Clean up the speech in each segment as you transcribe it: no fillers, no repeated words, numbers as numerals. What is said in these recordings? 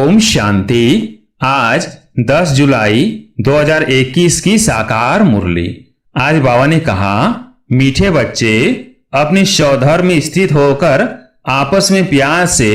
ओम शांति। आज 10 जुलाई 2021 की साकार मुरली। आज बाबा ने कहा, मीठे बच्चे अपने स्वधर्म में स्थित होकर आपस में प्यार से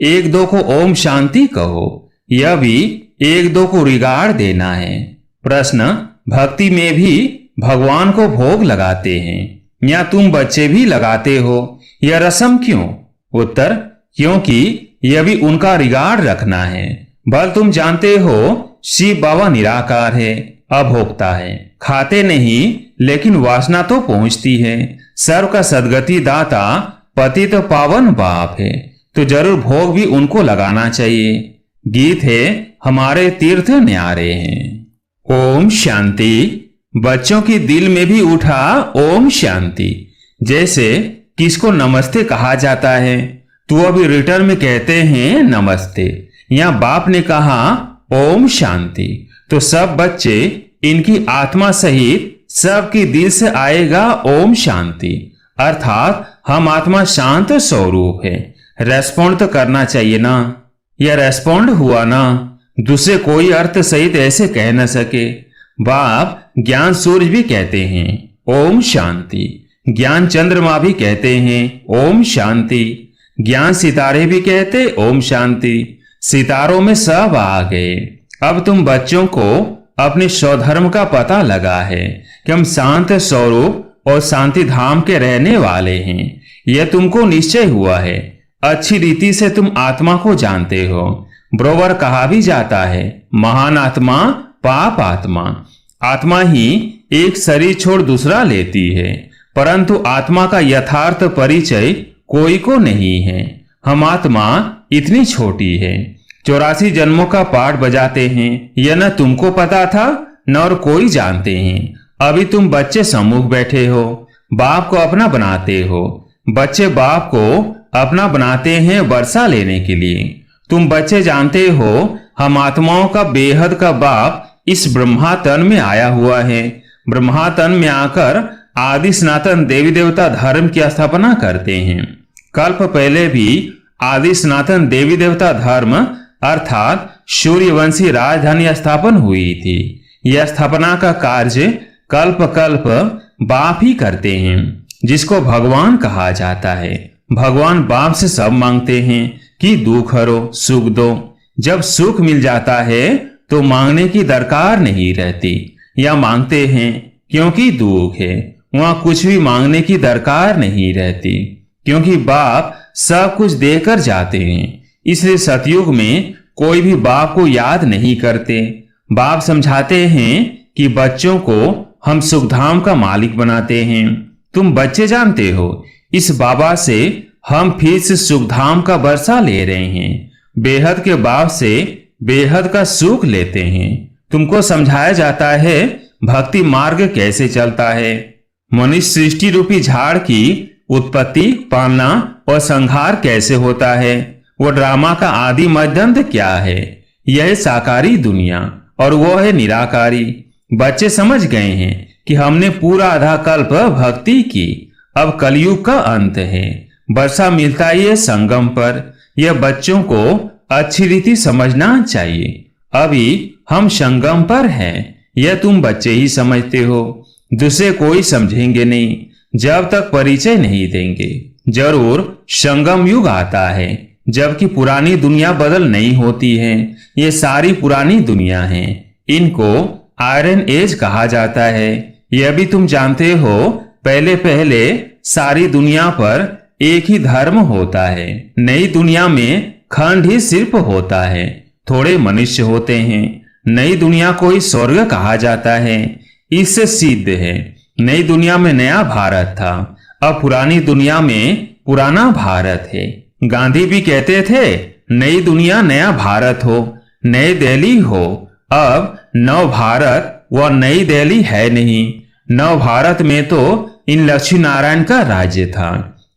एक दो को ओम शांति कहो। यह भी एक दो को रिगार्ड देना है। प्रश्न, भक्ति में भी भगवान को भोग लगाते हैं या तुम बच्चे भी लगाते हो? यह रस्म क्यों? उत्तर, क्योंकि यह भी उनका रिगार्ड रखना है। बल तुम जानते हो शिव बाबा निराकार है, अभोक्ता है, खाते नहीं, लेकिन वासना तो पहुंचती है। सर्व का सदगति दाता पतित पावन बाप है, तो जरूर भोग भी उनको लगाना चाहिए। गीत है, हमारे तीर्थ न्यारे हैं। ओम शांति। बच्चों के दिल में भी उठा ओम शांति। जैसे किसको नमस्ते कहा जाता है तो अभी रिटर्न में कहते हैं नमस्ते। यहाँ बाप ने कहा ओम शांति, तो सब बच्चे इनकी आत्मा सहित सबके दिल से आएगा ओम शांति। अर्थात हम आत्मा शांत स्वरूप है। रेस्पॉन्ड तो करना चाहिए ना। यह रेस्पॉन्ड हुआ ना, दूसरे कोई अर्थ सहित ऐसे कह न सके। बाप ज्ञान सूर्य भी कहते हैं ओम शांति, ज्ञान चंद्रमा भी कहते हैं ओम शांति, ज्ञान सितारे भी कहते ओम शांति। सितारों में सब आ गए। अब तुम बच्चों को अपने स्वधर्म का पता लगा है कि हम शांत स्वरूप और शांति धाम के रहने वाले हैं। यह तुमको निश्चय हुआ है। अच्छी रीति से तुम आत्मा को जानते हो। बरोबर कहा भी जाता है, महान आत्मा पाप आत्मा। आत्मा ही एक शरीर छोड़ दूसरा लेती है, परंतु आत्मा का यथार्थ परिचय कोई को नहीं है। हम आत्मा इतनी छोटी है, 84 जन्मों का पाठ बजाते हैं। यह न तुमको पता था न और कोई जानते हैं। अभी तुम बच्चे सम्मुख बैठे हो, बाप को अपना बनाते हो। बच्चे बाप को अपना बनाते हैं वर्षा लेने के लिए। तुम बच्चे जानते हो हम आत्माओं का बेहद का बाप इस ब्रह्मा तन में आया हुआ है। ब्रह्मा तन में आकर आदि सनातन देवी देवता धर्म की स्थापना करते हैं। कल्प पहले भी आदि सनातन देवी देवता धर्म अर्थात सूर्यवंशी राजधानी स्थापन हुई थी। यह स्थापना का कार्य कल्प कल्प बाप ही करते हैं, जिसको भगवान कहा जाता है। भगवान बाप से सब मांगते हैं कि दुख हरो, सुख दो। जब सुख मिल जाता है तो मांगने की दरकार नहीं रहती। या मांगते हैं क्योंकि दुख है, वहां कुछ भी मांगने की दरकार नहीं रहती, क्योंकि बाप सब कुछ देकर जाते हैं। इसलिए सतयुग में कोई भी बाप को याद नहीं करते। बाप समझाते हैं कि बच्चों को हम सुखधाम का मालिक बनाते हैं। तुम बच्चे जानते हो इस बाबा से हम फिर से सुखधाम का वर्षा ले रहे हैं। बेहद के बाप से बेहद का सुख लेते हैं। तुमको समझाया जाता है भक्ति मार्ग कैसे चलता है। मनुष्य सृष्टि रूपी झाड़ की उत्पत्ति, पालना और संहार कैसे होता है। वो ड्रामा का आदि मध्यंत क्या है। यह साकारी दुनिया और वो है निराकारी। बच्चे समझ गए हैं कि हमने पूरा आधा कल्प भक्ति की, अब कलयुग का अंत है। वर्षा मिलता ही है संगम पर। यह बच्चों को अच्छी रीति समझना चाहिए। अभी हम संगम पर हैं, यह तुम बच्चे ही समझते हो। दूसरे कोई समझेंगे नहीं जब तक परिचय नहीं देंगे। जरूर संगम युग आता है, जबकि पुरानी दुनिया बदल नहीं होती है। ये सारी पुरानी दुनिया है। इनको आयरन एज कहा जाता है। यह भी तुम जानते हो, पहले पहले सारी दुनिया पर एक ही धर्म होता है। नई दुनिया में खंड ही सिर्फ होता है, थोड़े मनुष्य होते हैं। नई दुनिया को ही स्वर्ग कहा जाता है। इससे सिद्ध है नई दुनिया में नया भारत था, अब पुरानी दुनिया में पुराना भारत है। गांधी भी कहते थे नई दुनिया नया भारत हो, नई दिल्ली हो। अब नव भारत व नई दिल्ली है नहीं। नव भारत में तो इन लक्ष्मी नारायण का राज्य था।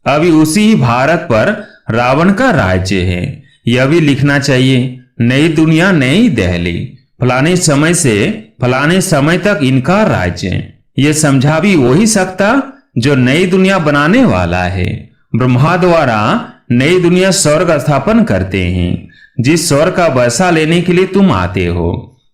अभी उसी ही भारत पर रावण का राज्य है। यह भी लिखना चाहिए, नई दुनिया नई दिल्ली, फलाने समय से फलाने समय तक इनका राज्य। ये समझा भी वही सकता जो नई दुनिया बनाने वाला है। ब्रह्मा द्वारा नई दुनिया स्वर्ग स्थापन करते हैं। जिस स्वर का बसा लेने के लिए तुम आते हो।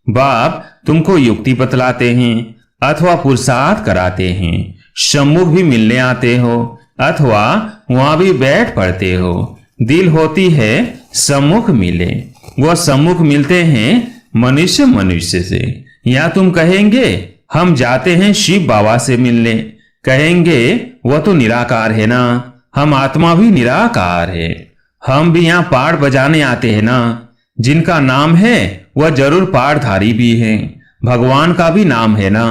बाप तुमको युक्ति बतलाते हैं अथवा पुरुषार्थ कराते हैं। सम्मुख भी मिलने आते हो अथवा वहां भी बैठ पड़ते हो। दिल होती है सम्मुख मिले, वह सम्मुख मिलते हैं मनुष्य मनुष्य से। या तुम कहेंगे हम जाते हैं शिव बाबा से मिलने, कहेंगे वह तो निराकार है ना, हम आत्मा भी निराकार है। हम भी यहाँ पाठ बजाने आते हैं ना, जिनका नाम है वह जरूर पाठधारी भी है। भगवान का भी नाम है ना,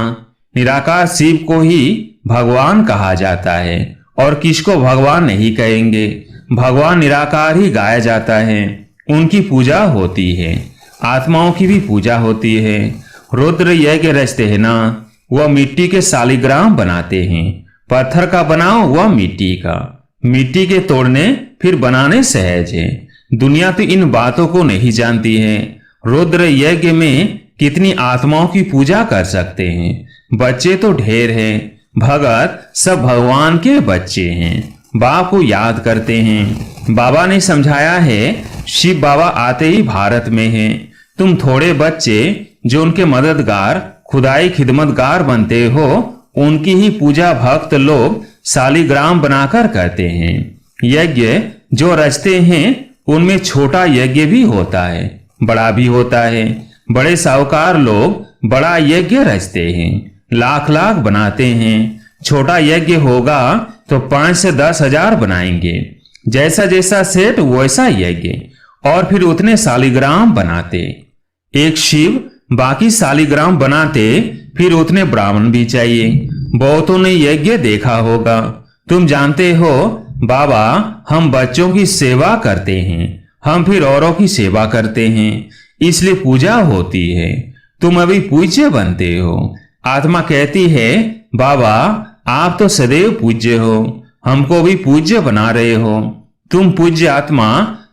निराकार शिव को ही भगवान कहा जाता है और किसको भगवान नहीं कहेंगे। भगवान निराकार ही गाया जाता है, उनकी पूजा होती है। आत्माओं की भी पूजा होती है। रुद्र यज्ञ रचते हैं ना, वह मिट्टी के शालिग्राम बनाते हैं। पत्थर का बनाओ वह मिट्टी का, मिट्टी के तोड़ने फिर बनाने सहज है। दुनिया तो इन बातों को नहीं जानती है। रुद्र यज्ञ में कितनी आत्माओं की पूजा कर सकते हैं। बच्चे तो ढेर हैं, भगत सब भगवान के बच्चे हैं, बाप को याद करते हैं। बाबा ने समझाया है शिव बाबा आते ही भारत में हैं। तुम थोड़े बच्चे जो उनके मददगार खुदाई खिदमतगार बनते हो, उनकी ही पूजा भक्त लोग शालिग्राम बनाकर करते हैं। यज्ञ जो रचते हैं उनमें छोटा यज्ञ भी होता है, बड़ा भी होता है। बड़े साहूकार लोग बड़ा यज्ञ रचते हैं, लाख लाख बनाते हैं। छोटा यज्ञ होगा तो 5 से 10 हजार बनाएंगे। जैसा जैसा सेठ वैसा यज्ञ, और फिर उतने शालिग्राम बनाते। एक शिव बाकी शालिग्राम बनाते, फिर उतने ब्राह्मण भी चाहिए। बहुतों ने यज्ञ देखा होगा। तुम जानते हो बाबा हम बच्चों की सेवा करते हैं, हम फिर औरों की सेवा करते हैं, इसलिए पूजा होती है। तुम अभी पूज्य बनते हो। आत्मा कहती है बाबा आप तो सदैव पूज्य हो, हमको भी पूज्य बना रहे हो। तुम पूज्य आत्मा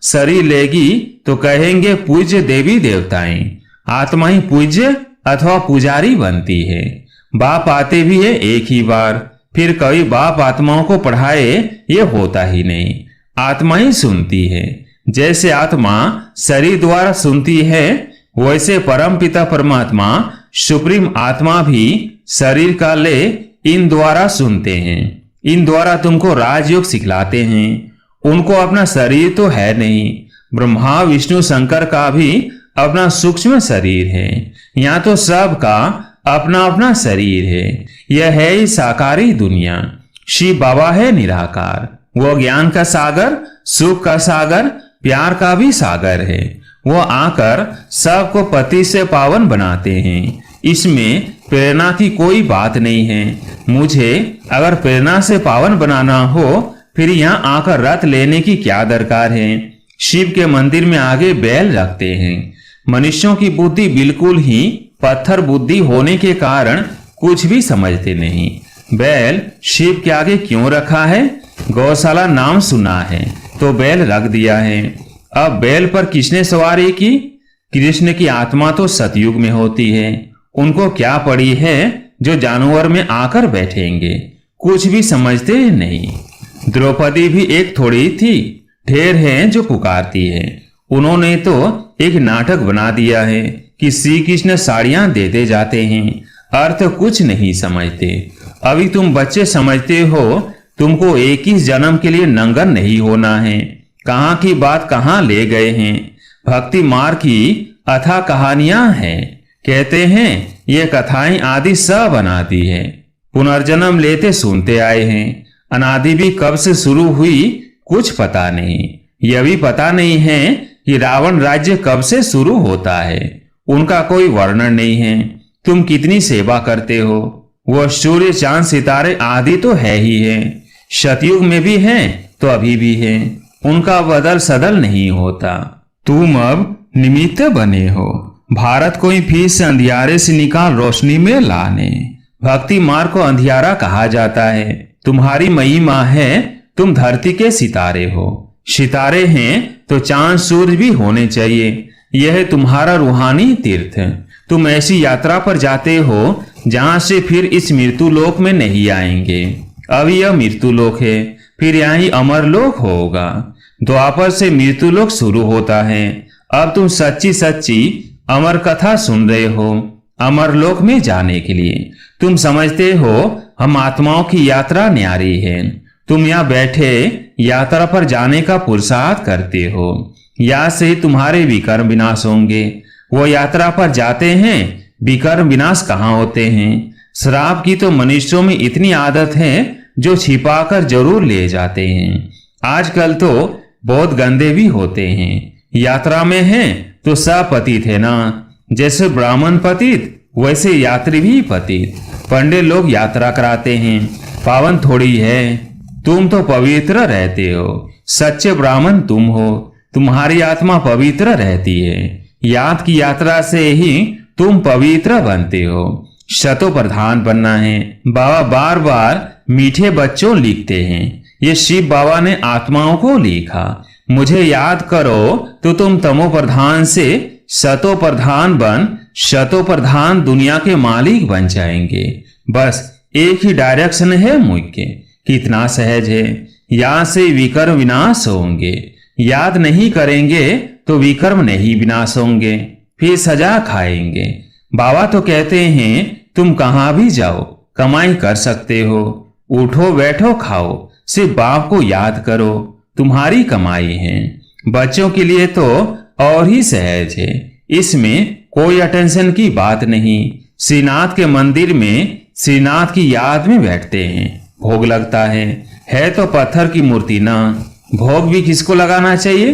शरीर लेगी तो कहेंगे पूज्य देवी देवताएं। आत्मा ही पूज्य अथवा पुजारी बनती है। बाप आते भी है एक ही बार, फिर कभी बाप आत्माओं को पढ़ाए ये होता ही नहीं। आत्मा ही सुनती है। जैसे आत्मा शरीर द्वारा सुनती है, वैसे परम पिता परमात्मा सुप्रीम आत्मा भी शरीर का ले इन द्वारा सुनते हैं। इन द्वारा तुमको राजयोग सिखलाते हैं। उनको अपना शरीर तो है नहीं। ब्रह्मा विष्णु शंकर का भी अपना सूक्ष्म शरीर है। यहाँ तो सबका अपना अपना शरीर है। यह है ही साकारी दुनिया। शिव बाबा है निराकार, वो ज्ञान का सागर, सुख का सागर, प्यार का भी सागर है। वो आकर सबको पति से पावन बनाते हैं। इसमें प्रेरणा की कोई बात नहीं है। मुझे अगर प्रेरणा से पावन बनाना हो, फिर यहाँ आकर रथ लेने की क्या दरकार है। शिव के मंदिर में आगे बैल रखते हैं। मनुष्यों की बुद्धि बिल्कुल ही पत्थर बुद्धि होने के कारण कुछ भी समझते नहीं। बैल शिव के आगे क्यों रखा है? गौशाला नाम सुना है तो बैल रख दिया है। अब बैल पर किसने सवारी की? कृष्ण की आत्मा तो सतयुग में होती है। उनको क्या पड़ी है जो जानवर में आकर बैठेंगे? कुछ भी समझते नहीं। द्रौपदी भी एक थोड़ी थी, ढेर हैं जो पुकारती है। उन्होंने तो एक नाटक बना दिया है कि श्री कृष्ण साड़ियां देते जाते हैं, अर्थ कुछ नहीं समझते। अभी तुम बच्चे समझते हो तुमको 21 जन्म के लिए नंगर नहीं होना है। कहाँ की बात कहाँ ले गए हैं। भक्ति मार्ग की अथाह कहानियां हैं। कहते हैं ये कथाएं आदि सब अनादि है, पुनर्जन्म लेते सुनते आए हैं। अनादि भी कब से शुरू हुई कुछ पता नहीं। यह भी पता नहीं है कि रावण राज्य कब से शुरू होता है, उनका कोई वर्णन नहीं है। तुम कितनी सेवा करते हो। वह सूर्य चांद सितारे आदि तो है ही है, सतयुग में भी हैं तो अभी भी हैं, उनका बदल सदल नहीं होता। तुम अब निमित्त बने हो भारत को ही फिर से अंधियारे से निकाल रोशनी में लाने। भक्ति मार्ग को अंधियारा कहा जाता है। तुम्हारी महिमा है, तुम धरती के सितारे हो। सितारे हैं तो चांद सूरज भी होने चाहिए। यह है तुम्हारा रूहानी तीर्थ। तुम ऐसी यात्रा पर जाते हो जहां से फिर इस मृत्यु लोक में नहीं आएंगे। अब यह मृत्यु लोक है, फिर यहाँ ही अमर लोक होगा। द्वापर से मृत्यु लोक शुरू होता है, अब तुम सच्ची सच्ची अमर कथा सुन रहे हो अमर लोक में जाने के लिए। तुम समझते हो हम आत्माओं की यात्रा न्यारी है। तुम यहाँ बैठे यात्रा पर जाने का पुरुषार्थ करते हो। यहाँ से तुम्हारे विकर्म विनाश होंगे। वो यात्रा पर जाते हैं, विकर्म विनाश कहाँ होते हैं। शराब की तो मनुष्यों में इतनी आदत है जो छिपाकर जरूर ले जाते हैं। आजकल तो बहुत गंदे भी होते हैं। यात्रा में हैं तो सब पतित है ना। जैसे ब्राह्मण पतित वैसे यात्री भी पतित। पंडित लोग यात्रा कराते हैं, पावन थोड़ी है। तुम तो पवित्र रहते हो। सच्चे ब्राह्मण तुम हो। तुम्हारी आत्मा पवित्र रहती है। याद की यात्रा से ही तुम पवित्र बनते हो। शतो प्रधान बनना है। बाबा बार बार मीठे बच्चों लिखते हैं। ये शिव बाबा ने आत्माओं को लिखा। मुझे याद करो तो तुम तमो प्रधान से शतो प्रधान बन शतो प्रधान दुनिया के मालिक बन जाएंगे। बस एक ही डायरेक्शन है मुझके। कितना सहज है। यहाँ से विकर्म विनाश होंगे। याद नहीं करेंगे तो विकर्म नहीं विनाश होंगे, फिर सजा खाएंगे। बाबा तो कहते हैं तुम कहां भी जाओ कमाई कर सकते हो। उठो बैठो खाओ, सिर्फ बाप को याद करो, तुम्हारी कमाई है। बच्चों के लिए तो और ही सहज है। इसमें कोई अटेंशन की बात नहीं। श्रीनाथ के मंदिर में श्रीनाथ की याद में बैठते हैं, भोग लगता है तो पत्थर की मूर्ति ना। भोग भी किसको लगाना चाहिए?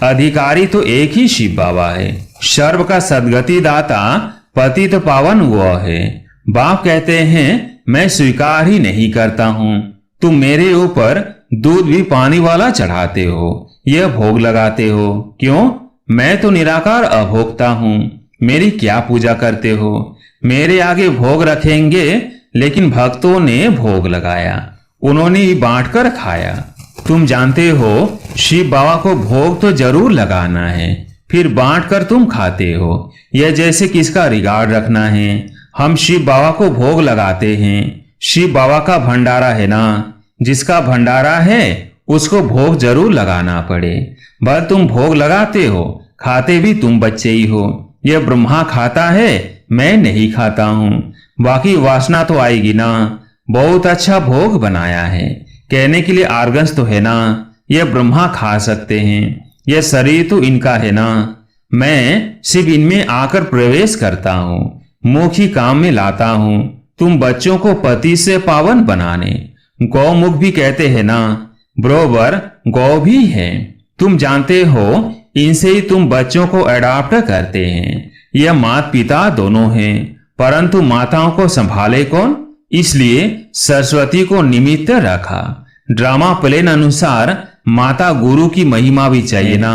अधिकारी तो एक ही शिव बाबा है। सर्व का सदगति दाता पतित पावन वो है। बाप कहते हैं मैं स्वीकार ही नहीं करता हूँ। तुम मेरे ऊपर दूध भी पानी वाला चढ़ाते हो, यह भोग लगाते हो। क्यों? मैं तो निराकार अभोक्ता हूँ। मेरी क्या पूजा करते हो? मेरे आगे भोग रखेंगे, लेकिन भक्तों ने भोग लगाया, उन्होंने ही बांट कर खाया। तुम जानते हो शिव बाबा को भोग तो जरूर लगाना है, फिर बांट कर तुम खाते हो। यह जैसे किसका रिगार्ड रखना है। हम शिव बाबा को भोग लगाते हैं। शिव बाबा का भंडारा है ना, जिसका भंडारा है उसको भोग जरूर लगाना पड़े। बस तुम भोग लगाते हो, खाते भी तुम बच्चे ही हो। यह ब्रह्मा खाता है, मैं नहीं खाता हूँ। बाकी वासना तो आएगी ना। बहुत अच्छा भोग बनाया है कहने के लिए आर्गन्स तो है ना। यह ब्रह्मा खा सकते हैं। यह शरीर तो इनका है ना। मैं सिर्फ इनमें आकर प्रवेश करता हूँ, मुख ही काम में लाता हूँ। तुम बच्चों को पति से पावन बनाने गौमुख भी कहते हैं ना, बरोबर गौ भी है। तुम जानते हो इनसे ही तुम बच्चों को अडॉप्ट करते हैं। यह माता पिता दोनों हैं, परंतु माताओं को संभाले कौन? इसलिए सरस्वती को निमित्त रखा। ड्रामा प्लेन अनुसार माता गुरु की महिमा भी चाहिए ना।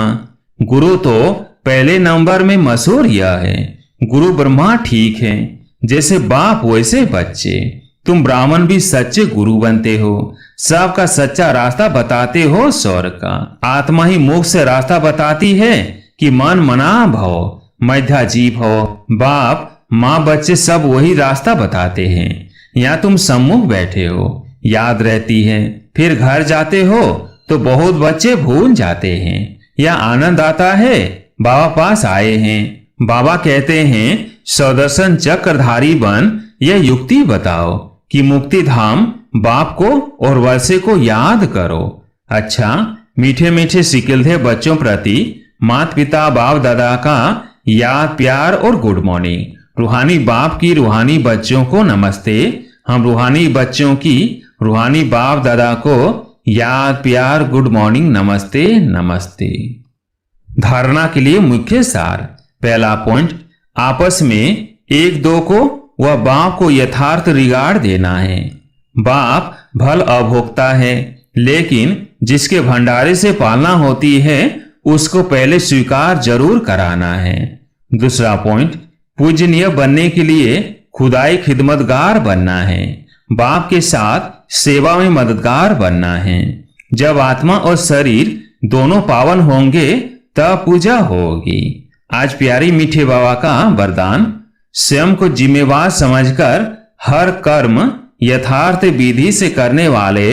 गुरु तो पहले नंबर में मशहूर यह है। गुरु ब्रह्मा ठीक है, जैसे बाप वैसे बच्चे। तुम ब्राह्मण भी सच्चे गुरु बनते हो। सबका सच्चा रास्ता बताते हो स्वर्ग का। आत्मा ही मुख से रास्ता बताती है कि मन मना भव मध्या जीव हो। बाप माँ बच्चे सब वही रास्ता बताते हैं। यहाँ तुम सम्मुख बैठे हो, याद रहती है। फिर घर जाते हो तो बहुत बच्चे भूल जाते हैं। यह आनंद आता है बाबा पास आए हैं। बाबा कहते हैं सौदर्शन चक्रधारी बन यह युक्ति बताओ कि मुक्ति धाम बाप को और वर्षे को याद करो। अच्छा, मीठे मीठे सिकिलधे बच्चों प्रति माता पिता बाप दादा का याद प्यार और गुड मॉर्निंग। रूहानी बाप की रूहानी बच्चों को नमस्ते। हम रूहानी बच्चों की रूहानी बाप दादा को याद प्यार गुड मॉर्निंग नमस्ते नमस्ते। धारणा के लिए मुख्य सार। पहला पॉइंट, आपस में एक दो को वह बाप को यथार्थ रिगार्ड देना है। बाप भल अभोक्ता है, लेकिन जिसके भंडारे से पालना होती है उसको पहले स्वीकार जरूर कराना है। दूसरा पॉइंट, पूजनीय बनने के लिए खुदाई खिदमतगार बनना है। बाप के साथ सेवा में मददगार बनना है। जब आत्मा और शरीर दोनों पावन होंगे तब पूजा होगी। आज प्यारी मीठे बाबा का वरदान, स्वयं को जिम्मेवार समझकर हर कर्म यथार्थ विधि से करने वाले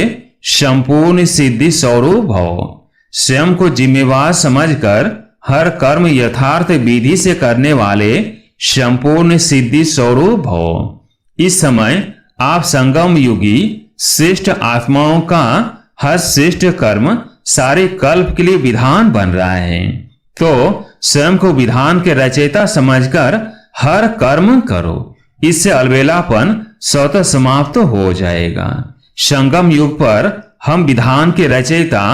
संपूर्ण सिद्धि स्वरूप भव। स्वयं को जिम्मेवार समझकर हर कर्म यथार्थ विधि से करने वाले संपूर्ण सिद्धि स्वरूप हो। इस समय आप संगम युगी श्रेष्ठ आत्माओं का हर श्रेष्ठ कर्म सारे कल्प के लिए विधान बन रहा है, तो स्वयं को विधान के रचयिता समझकर हर कर्म करो। इससे अलबेलापन स्वतः समाप्त हो जाएगा। संगम युग पर हम विधान के रचयिता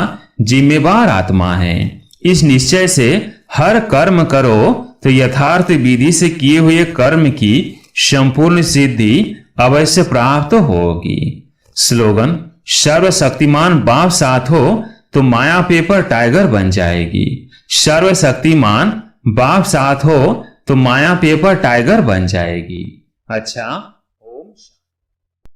जिम्मेवार आत्मा हैं। इस निश्चय से हर कर्म करो तो यथार्थ विधि से किए हुए कर्म की संपूर्ण सिद्धि अवश्य प्राप्त होगी। स्लोगन: सर्वशक्तिमान बाप साथ हो तो माया पेपर टाइगर बन जाएगी। सर्वशक्तिमान बाप साथ हो तो माया पेपर टाइगर बन जाएगी। अच्छा,